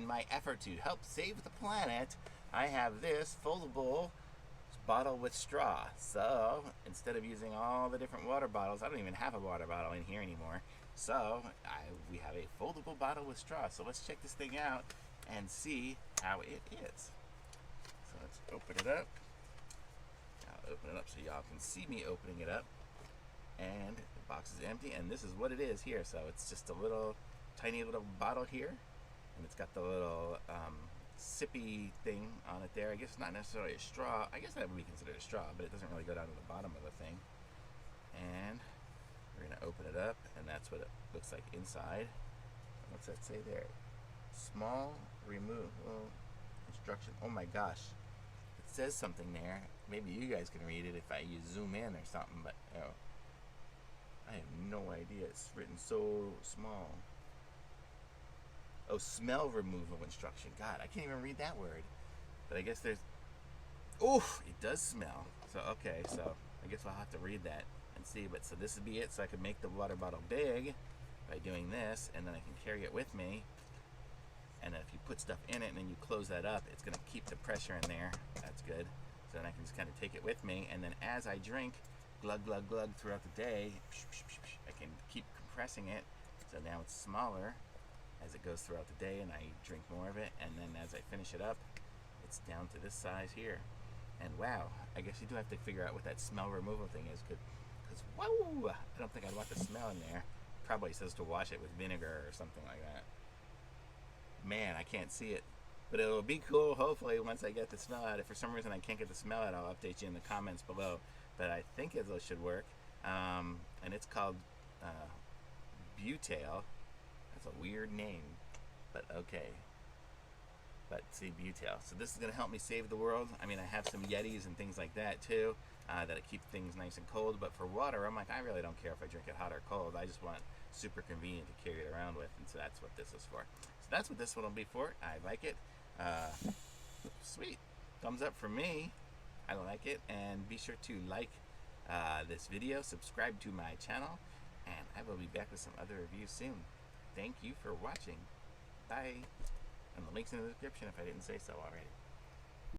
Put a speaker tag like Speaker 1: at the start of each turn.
Speaker 1: in my effort to help save the planet, I have this foldable bottle with straw. So instead of using all the different water bottles, I don't even have a water bottle in here anymore. So we have a foldable bottle with straw. So let's check this thing out and see how it is. So let's open it up. I'll open it up so y'all can see me opening it up. And the box is empty, and this is what it is here. So it's just a little tiny little bottle here, and it's got the little sippy thing on it there. I guess it's not necessarily a straw. I guess that would be considered a straw, but it doesn't really go down to the bottom of the thing. And we're gonna open it up, and that's what it looks like inside. What's that say there? Small removal instruction. Oh my gosh, it says something there. Maybe you guys can read it if I zoom in or something, but oh, I have no idea. It's written so small. Oh, smell removal instruction. God, I can't even read that word. But I guess there's... Oof, it does smell. So, okay, so I guess I'll have to read that and see. But so this would be it. So I can make the water bottle big by doing this, and then I can carry it with me. And then if you put stuff in it and then you close that up, it's going to keep the pressure in there. That's good. So then I can just kind of take it with me, and then as I drink, glug, glug, glug throughout the day, I can keep compressing it. So now it's smaller as it goes throughout the day, and I drink more of it, and then as I finish it up, it's down to this size here. And wow, I guess you do have to figure out what that smell removal thing is, because whoa, I don't think I'd want the smell in there. Probably says to wash it with vinegar or something like that. Man, I can't see it, but it'll be cool hopefully once I get the smell out. If for some reason I can't get the smell out, I'll update you in the comments below, but I think it should work. And it's called BEAUTAIL. That's a weird name, but okay. But see, BEAUTAIL. So this is going to help me save the world. I mean, I have some Yetis and things like that too, that keep things nice and cold. But for water, I'm like, I really don't care if I drink it hot or cold. I just want super convenient to carry it around with, and so that's what this is for. So that's what this one will be for. I like it. Sweet. Thumbs up for me. I like it. And be sure to like this video, subscribe to my channel, and I will be back with some other reviews soon. Thank you for watching. Bye. And the link's in the description if I didn't say so already.